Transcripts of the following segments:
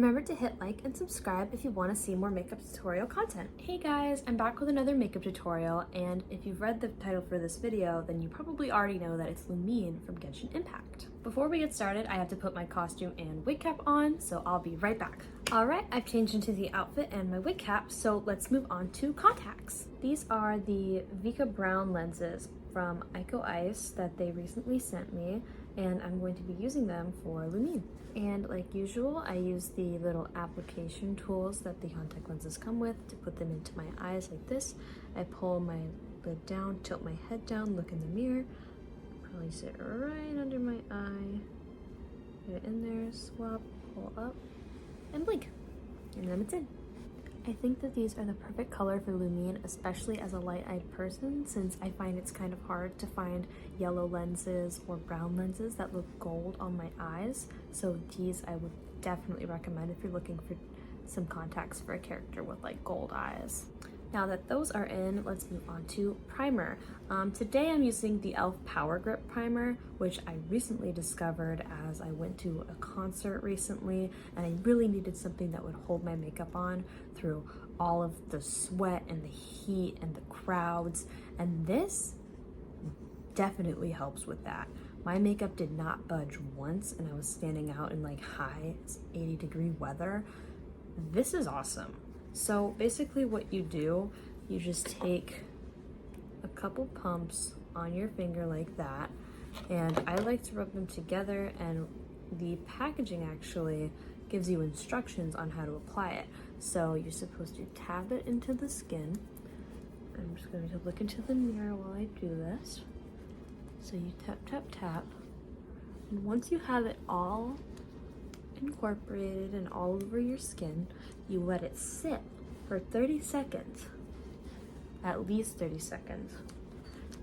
Remember to hit like and subscribe if you want to see more makeup tutorial content. Hey guys, I'm back with another makeup tutorial, and if you've read the title for this video, then you probably already know that it's Lumine from Genshin Impact. Before we get started, I have to put my costume and wig cap on, so I'll be right back. Alright, I've changed into the outfit and my wig cap, so let's move on to contacts. These are the Vika brown lenses from IcoIce that they recently sent me, and I'm going to be using them for Lumine. And like usual, I use the little application tools that the contact lenses come with to put them into my eyes like this. I pull my lid down, tilt my head down, look in the mirror, place it right under my eye, get it in there, swap, pull up, and blink. And then it's in. I think that these are the perfect color for Lumine, especially as a light-eyed person, since I find it's kind of hard to find yellow lenses or brown lenses that look gold on my eyes. So these I would definitely recommend if you're looking for some contacts for a character with like gold eyes. Now that those are in, let's move on to primer. Today I'm using the e.l.f. Power Grip Primer, which I recently discovered as I went to a concert recently, and I really needed something that would hold my makeup on through all of the sweat and the heat and the crowds, and this definitely helps with that. My makeup did not budge once, and I was standing out in like high 80-degree weather. This is awesome. So basically what you do, you just take a couple pumps on your finger like that, and I like to rub them together, and the packaging actually gives you instructions on how to apply it. So you're supposed to tap it into the skin. I'm just going to look into the mirror while I do this. So you tap, tap, tap, and once you have it all incorporated and all over your skin, you let it sit for 30 seconds, at least 30 seconds,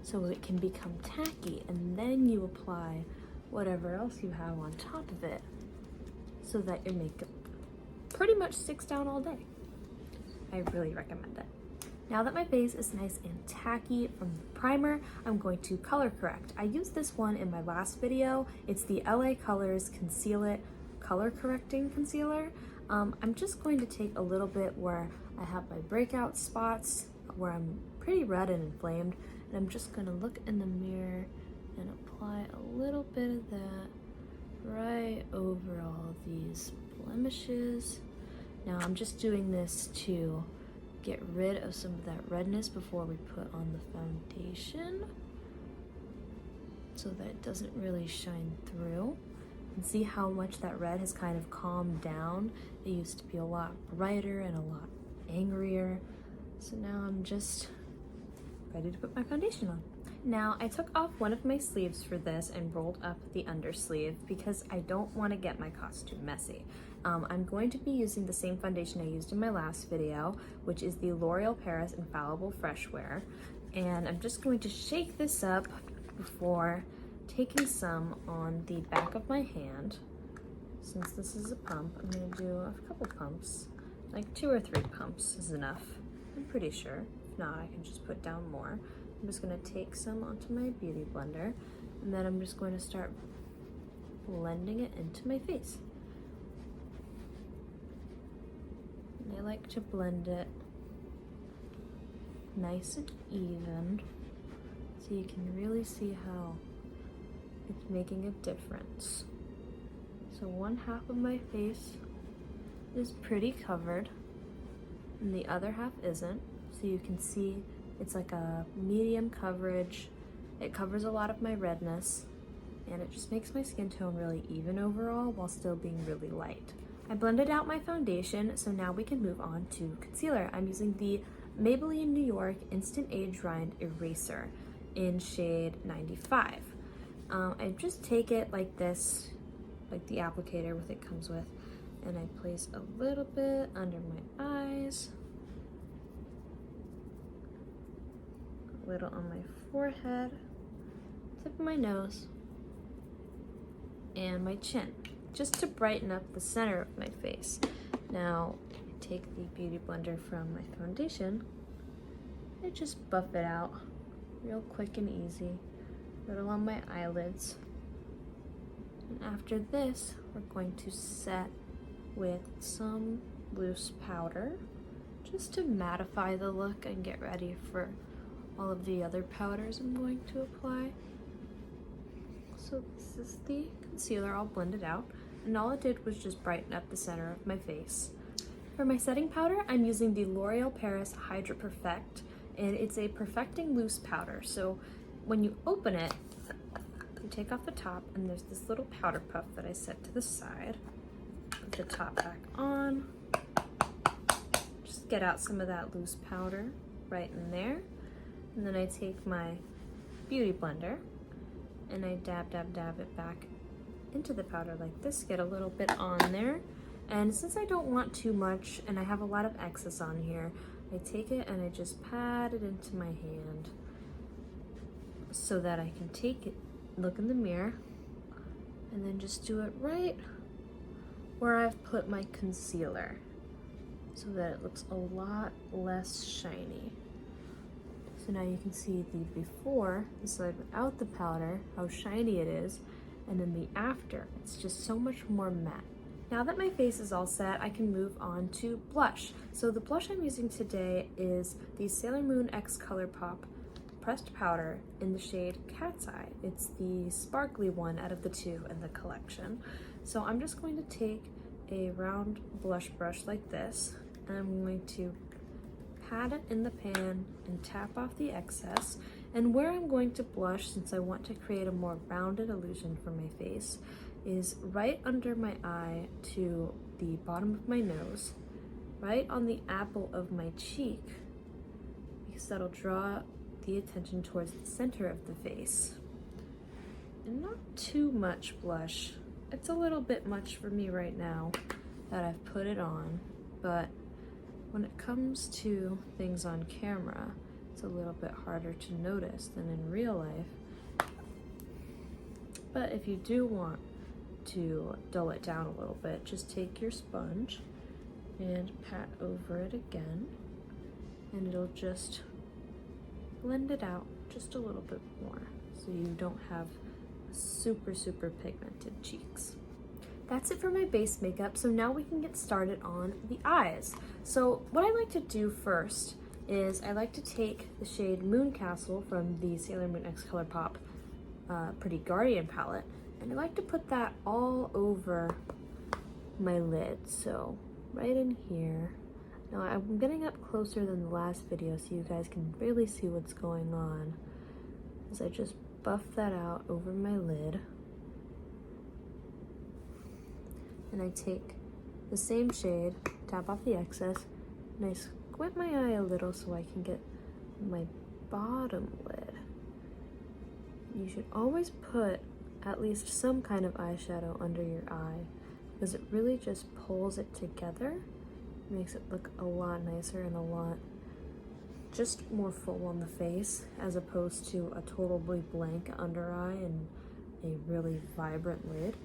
so it can become tacky, and then you apply whatever else you have on top of it so that your makeup pretty much sticks down all day. I really recommend it. Now that my face is nice and tacky from the primer, I'm going to color correct. I used this one in my last video. It's the LA Colors Conceal It Color Correcting Concealer. I'm just going to take a little bit where I have my breakout spots, where I'm pretty red and inflamed, and I'm just gonna look in the mirror and apply a little bit of that right over all these blemishes. Now I'm just doing this to get rid of some of that redness before we put on the foundation, so that it doesn't really shine through. And see how much that red has kind of calmed down. It used to be a lot brighter and a lot angrier. So now I'm just ready to put my foundation on. Now I took off one of my sleeves for this and rolled up the undersleeve because I don't want to get my costume messy. I'm going to be using the same foundation I used in my last video, which is the L'Oreal Paris Infallible Fresh Wear. And I'm just going to shake this up before taking some on the back of my hand. Since this is a pump, I'm going to do a couple pumps, like 2 or 3 pumps is enough, I'm pretty sure. If not, I can just put down more. I'm just going to take some onto my beauty blender, and then I'm just going to start blending it into my face. And I like to blend it nice and even, so you can really see how it's making a difference. So one half of my face is pretty covered and the other half isn't. So you can see it's like a medium coverage. It covers a lot of my redness, and it just makes my skin tone really even overall while still being really light. I blended out my foundation, so now we can move on to concealer. I'm using the Maybelline New York Instant Age Rind Eraser in shade 95. I just take it like this, like the applicator with it comes with, and I place a little bit under my eyes, a little on my forehead, tip of my nose, and my chin, just to brighten up the center of my face. Now, I take the beauty blender from my foundation and just buff it out real quick and easy. Little on my eyelids. And after this, we're going to set with some loose powder just to mattify the look and get ready for all of the other powders I'm going to apply. So this is the concealer all blended out, and all it did was just brighten up the center of my face. For my setting powder, I'm using the L'Oreal Paris Hydra Perfect, and it's a perfecting loose powder. So when you open it, you take off the top, and there's this little powder puff that I set to the side. Put the top back on. Just get out some of that loose powder right in there. And then I take my beauty blender and I dab it back into the powder like this, get a little bit on there. And since I don't want too much and I have a lot of excess on here, I take it and I just pat it into my hand so that I can take it, look in the mirror, and then just do it right where I've put my concealer so that it looks a lot less shiny. So now you can see the before, the side without the powder, how shiny it is, and then the after, it's just so much more matte. Now that my face is all set, I can move on to blush. So the blush I'm using today is the Sailor Moon X Colourpop pressed powder in the shade Cat's Eye. It's the sparkly one out of the two in the collection. So I'm just going to take a round blush brush like this, and I'm going to pat it in the pan and tap off the excess. And where I'm going to blush, since I want to create a more rounded illusion for my face, is right under my eye to the bottom of my nose, right on the apple of my cheek, because that'll draw the attention towards the center of the face. And not too much blush. It's a little bit much for me right now that I've put it on, but when it comes to things on camera, it's a little bit harder to notice than in real life. But if you do want to dull it down a little bit, just take your sponge and pat over it again, and it'll just blend it out just a little bit more so you don't have super pigmented cheeks. That's it for my base makeup, so now we can get started on the eyes. So what I like to do first is I like to take the shade Moon Castle from the Sailor Moon X Colourpop Pretty Guardian palette, and I like to put that all over my lid, so right in here. Now I'm getting up closer than the last video so you guys can really see what's going on as I just buff that out over my lid. And I take the same shade, tap off the excess, and I squint my eye a little so I can get my bottom lid. You should always put at least some kind of eyeshadow under your eye because it really just pulls it together, makes it look a lot nicer and a lot just more full on the face as opposed to a totally blank under eye and a really vibrant lid.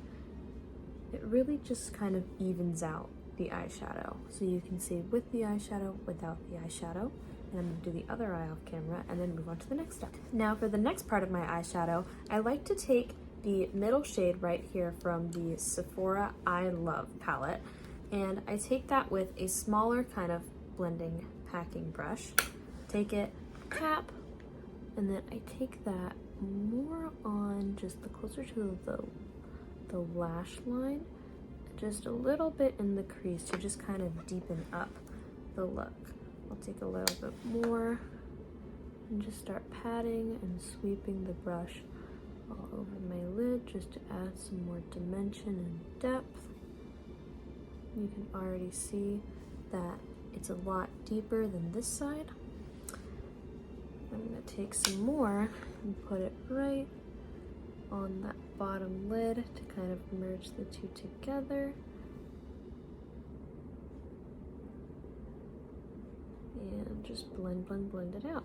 It really just kind of evens out the eyeshadow. So you can see with the eyeshadow, without the eyeshadow. And I'm gonna do the other eye off camera and then move on to the next step. Now for the next part of my eyeshadow, I like to take the middle shade right here from the Sephora I Love palette. And I take that with a smaller kind of blending packing brush. Take it, tap, and then I take that more on just the closer to the lash line, just a little bit in the crease to just kind of deepen up the look. I'll take a little bit more and just start patting and sweeping the brush all over my lid just to add some more dimension and depth. You can already see that it's a lot deeper than this side. I'm going to take some more and put it right on that bottom lid to kind of merge the two together. And just blend it out.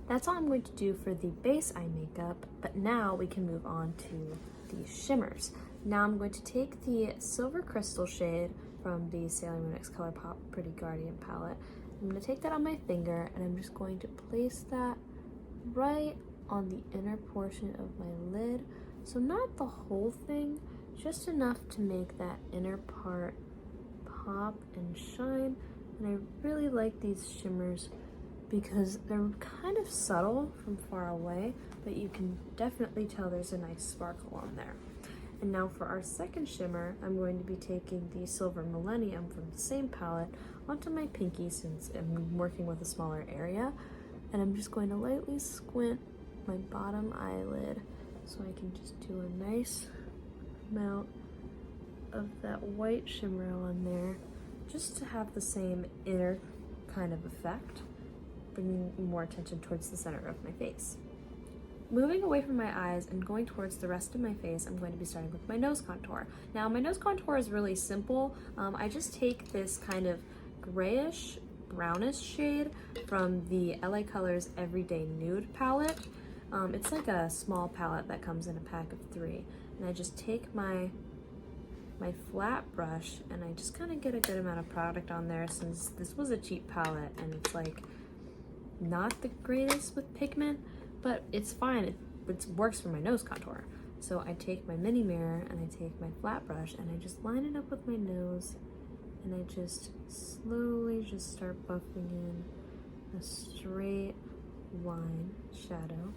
That's all I'm going to do for the base eye makeup, but now we can move on to the shimmers. Now I'm going to take the Silver Crystal shade from the Sailor Moon X Colourpop Pretty Guardian palette. I'm going to take that on my finger and I'm just going to place that right on the inner portion of my lid. So not the whole thing, just enough to make that inner part pop and shine. And I really like these shimmers because they're kind of subtle from far away, but you can definitely tell there's a nice sparkle on there. And now for our second shimmer, I'm going to be taking the Silver Millennium from the same palette onto my pinky since I'm working with a smaller area. And I'm just going to lightly squint my bottom eyelid so I can just do a nice amount of that white shimmer on there, just to have the same inner kind of effect, bringing more attention towards the center of my face. Moving away from my eyes and going towards the rest of my face, I'm going to be starting with my nose contour. Now, my nose contour is really simple. I just take this kind of grayish, brownish shade from the LA Colors Everyday Nude palette. It's like a small palette that comes in a pack of 3. And I just take my flat brush and I just kind of get a good amount of product on there, since this was a cheap palette and it's like not the greatest with pigment, but it's fine. It works for my nose contour. So I take my mini mirror and I take my flat brush and I just line it up with my nose, and I just slowly just start buffing in a straight line shadow.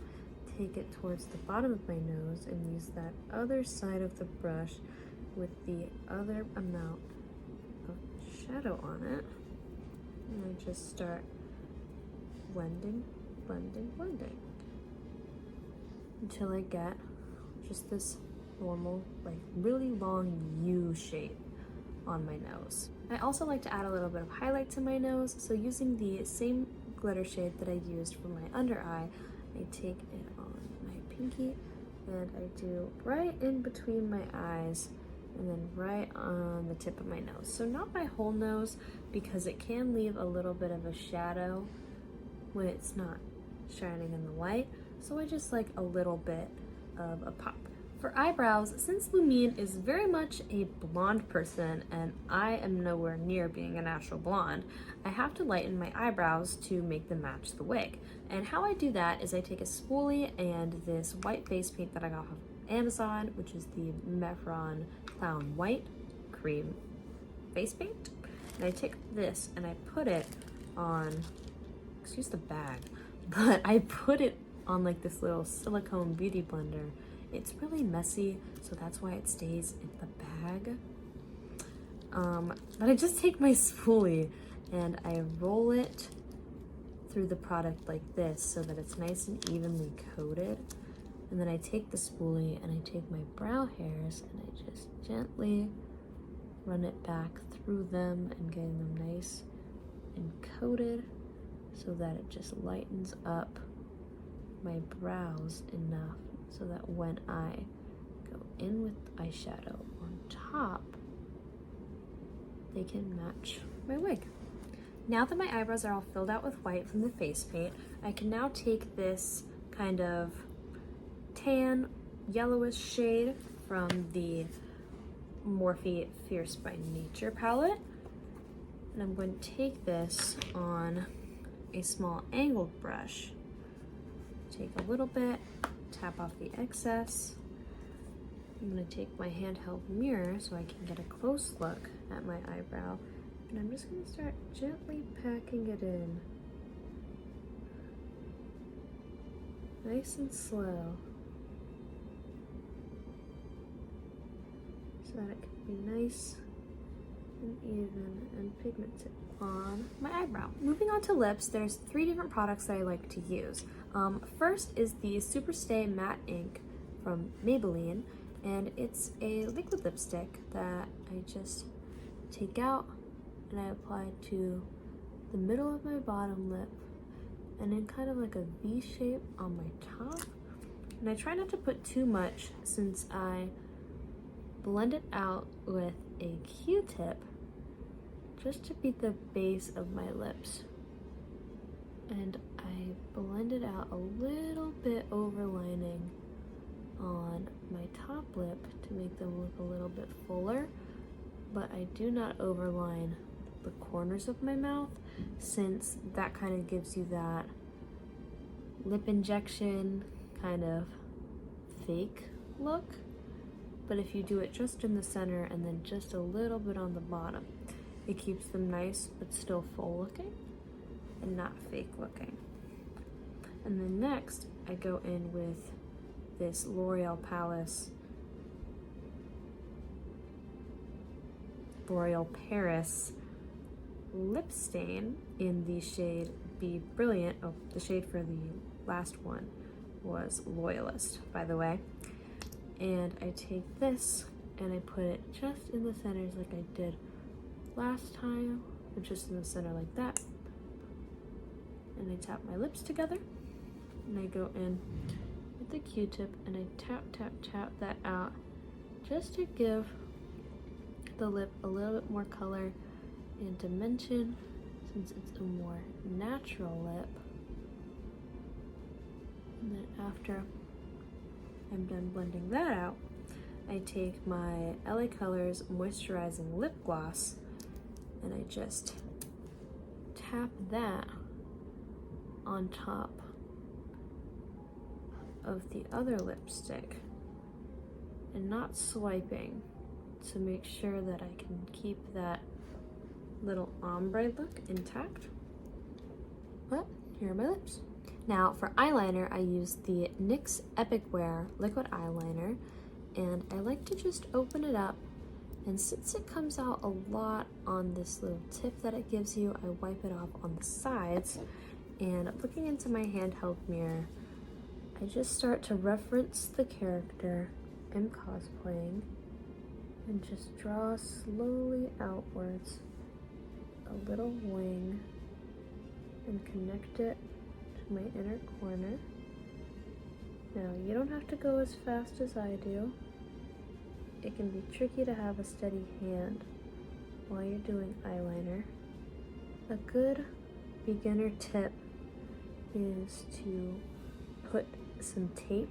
Take it towards the bottom of my nose and use that other side of the brush with the other amount of shadow on it. And I just start blending, blending, blending until I get just this normal, like really long U shape on my nose. I also like to add a little bit of highlight to my nose, so using the same glitter shade that I used for my under eye, I take it on my pinky and I do right in between my eyes and then right on the tip of my nose. So not my whole nose, because it can leave a little bit of a shadow when it's not shining in the light. So I just like a little bit of a pop. For eyebrows, since Lumine is very much a blonde person and I am nowhere near being a natural blonde, I have to lighten my eyebrows to make them match the wig. And how I do that is I take a spoolie and this white face paint that I got off of Amazon, which is the Mehron Clown White Cream face paint. And I take this and I put it on, excuse the bag, but I put it on like this little silicone beauty blender. It's really messy, so that's why it stays in the bag. But I just take my spoolie and I roll it through the product like this so that it's nice and evenly coated. And then I take the spoolie and I take my brow hairs and I just gently run it back through them and getting them nice and coated so that it just lightens up my brows enough so that when I go in with eyeshadow on top, they can match my wig. Now that my eyebrows are all filled out with white from the face paint, I can now take this kind of tan, yellowish shade from the Morphe Fierce by Nature palette, and I'm going to take this on a small angled brush, take a little bit, tap off the excess. I'm going to take my handheld mirror so I can get a close look at my eyebrow, and I'm just going to start gently packing it in, nice and slow, so that it can be nice and even and pigmented on my eyebrow. Moving on to lips, there's 3 different products that I like to use. First is the Superstay Matte Ink from Maybelline, and it's a liquid lipstick that I just take out and I apply to the middle of my bottom lip and then kind of like a V shape on my top. And I try not to put too much since I blend it out with a Q-tip just to be the base of my lips. And I blend it out a little bit overlining on my top lip to make them look a little bit fuller, but I do not overline the corners of my mouth since that kind of gives you that lip injection kind of fake look. But if you do it just in the center and then just a little bit on the bottom, It keeps them nice but still full looking and not fake looking. And then next, I go in with this L'Oreal Paris lip stain in the shade Be Brilliant. Oh, the shade for the last one was Loyalist, by the way. And I take this and I put it just in the centers like I did last time, but just in the center like that. And I tap my lips together and I go in with the Q-tip and I tap that out just to give the lip a little bit more color and dimension, since it's a more natural lip. And then after I'm done blending that out, I take my LA Colors Moisturizing Lip Gloss and I just tap that on top of the other lipstick and not swiping, to make sure that I can keep that little ombre look intact. But here are my lips. Now for eyeliner, I use the NYX Epic Wear liquid eyeliner, and I like to just open it up, and since it comes out a lot on this little tip that it gives you, I wipe it off on the sides. And looking into my handheld mirror, I just start to reference the character I'm cosplaying and just draw slowly outwards a little wing and connect it to my inner corner. Now, you don't have to go as fast as I do. It can be tricky to have a steady hand while you're doing eyeliner. A good beginner tip is to put some tape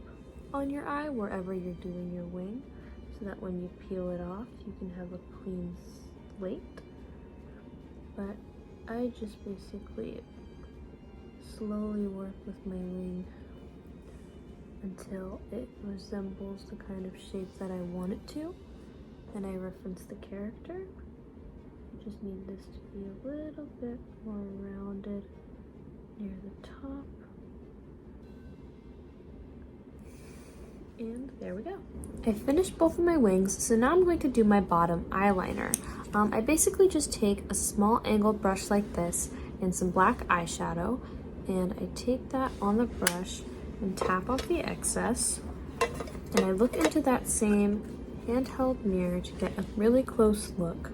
on your eye wherever you're doing your wing, so that when you peel it off, you can have a clean slate. But I just basically slowly work with my wing until it resembles the kind of shape that I want it to. And I reference the character. I just need this to be a little bit more rounded near the top. And there we go. I finished both of my wings, so now I'm going to do my bottom eyeliner. I basically just take a small angled brush like this and some black eyeshadow, and I take that on the brush and tap off the excess. And I look into that same handheld mirror to get a really close look.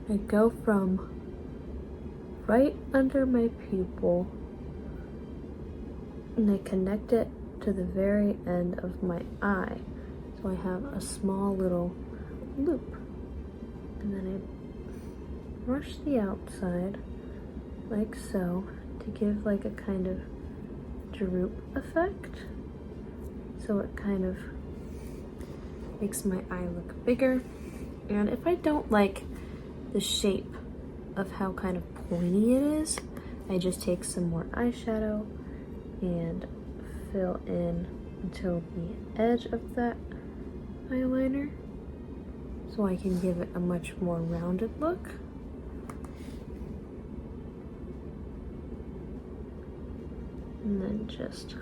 I go from right under my pupil and I connect it to the very end of my eye, so I have a small little loop, and then I brush the outside like so to give like a kind of droop effect, so it kind of makes my eye look bigger. And if I don't like the shape of how kind of pointy it is, I just take some more eyeshadow and fill in until the edge of that eyeliner, so I can give it a much more rounded look. And then just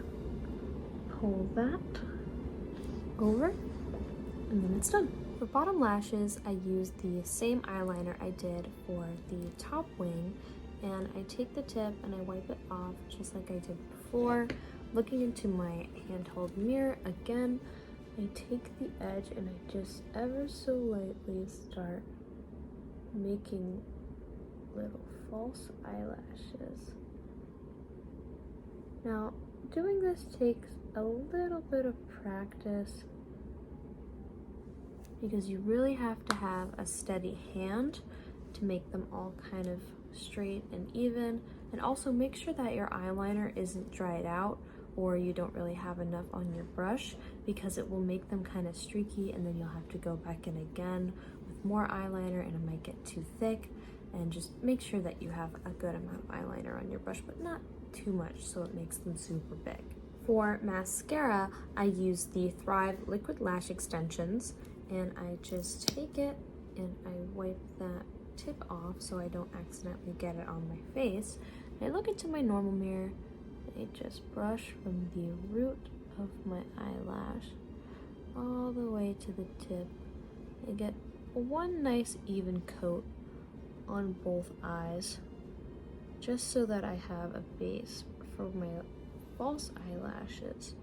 pull that over, and then it's done. For bottom lashes, I use the same eyeliner I did for the top wing, and I take the tip and I wipe it off just like I did before. Looking into my handheld mirror again, I take the edge and I just ever so lightly start making little false eyelashes. Now, doing this takes a little bit of practice because you really have to have a steady hand to make them all kind of straight and even, and also make sure that your eyeliner isn't dried out or you don't really have enough on your brush, because it will make them kind of streaky and then you'll have to go back in again with more eyeliner and it might get too thick. And just make sure that you have a good amount of eyeliner on your brush, but not too much so it makes them super big. For mascara, I use the Thrive Liquid Lash Extensions, and I just take it and I wipe that tip off so I don't accidentally get it on my face. And I look into my normal mirror, and I just brush from the root of my eyelash all the way to the tip. I get one nice even coat on both eyes, just so that I have a base for my false eyelashes.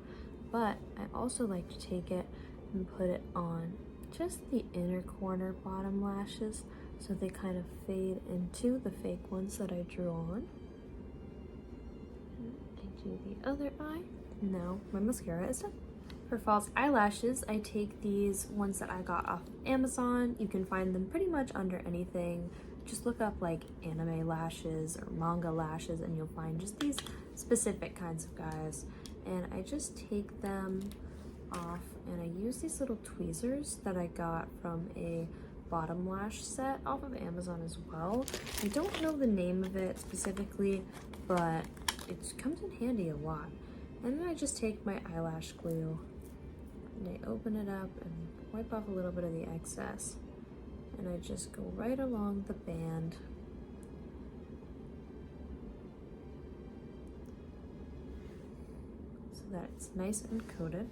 But I also like to take it and put it on just the inner corner bottom lashes so they kind of fade into the fake ones that I drew on. I do the other eye. Now my mascara is done. For false eyelashes, I take these ones that I got off of Amazon. You can find them pretty much under anything. Just look up like anime lashes or manga lashes and you'll find just these specific kinds of guys. And I just take them off and I use these little tweezers that I got from a bottom lash set off of Amazon as well. I don't know the name of it specifically, but it comes in handy a lot. And then I just take my eyelash glue and I open it up and wipe off a little bit of the excess. And I just go right along the band. So that it's nice and coated.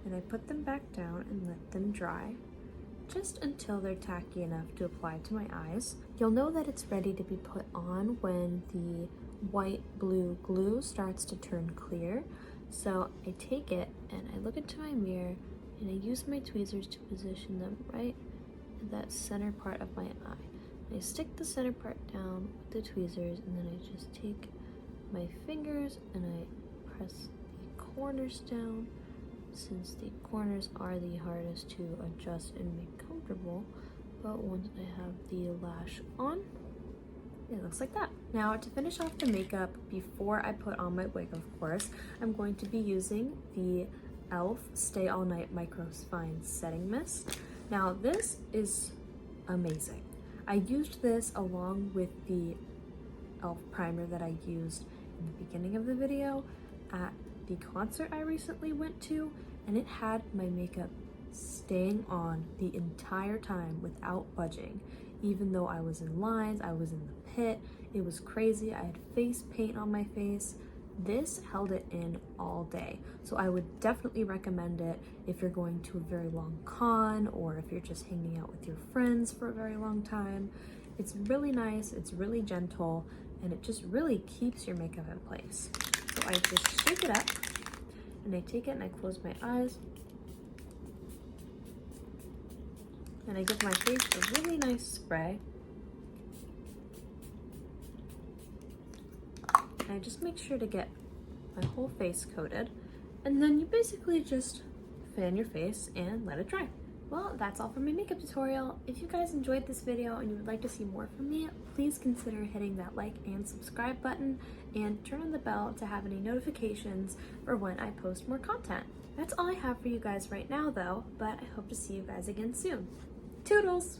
And I put them back down and let them dry, just until they're tacky enough to apply to my eyes. You'll know that it's ready to be put on when the white blue glue starts to turn clear. So I take it and I look into my mirror and I use my tweezers to position them right in that center part of my eye. And I stick the center part down with the tweezers and then I just take my fingers and I press the corners down, since the corners are the hardest to adjust and make comfortable. But once I have the lash on, it looks like that. Now to finish off the makeup before I put on my wig, of course, I'm going to be using the e.l.f. Stay All Night Micro Fine Setting Mist. Now this is amazing. I used this along with the e.l.f. primer that I used in the beginning of the video at the concert I recently went to, and it had my makeup staying on the entire time without budging. Even though I was in lines, I was in the pit, it was crazy, I had face paint on my face. This held it in all day. So I would definitely recommend it if you're going to a very long con or if you're just hanging out with your friends for a very long time. It's really nice, it's really gentle, and it just really keeps your makeup in place. So I just shake it up and I take it and I close my eyes. And I give my face a really nice spray. And I just make sure to get my whole face coated. And then you basically just fan your face and let it dry. Well, that's all for my makeup tutorial. If you guys enjoyed this video and you would like to see more from me, please consider hitting that like and subscribe button and turn on the bell to have any notifications for when I post more content. That's all I have for you guys right now though, but I hope to see you guys again soon. Toodles!